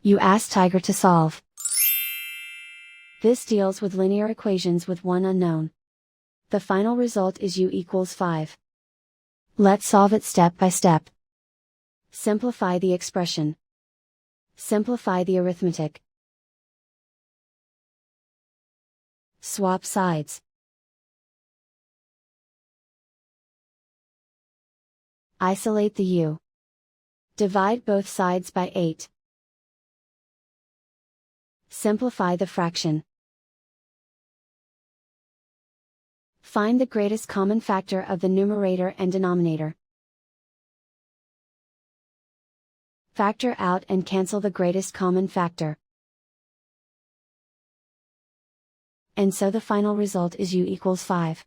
You ask Tiger to solve. This deals with linear equations with one unknown. The final result is u equals 5. Let's solve it step by step. Simplify the expression. Simplify the arithmetic. Swap sides. Isolate the u. Divide both sides by 8. Simplify the fraction. Find the greatest common factor of the numerator and denominator. Factor out and cancel the greatest common factor. And so the final result is u equals 5.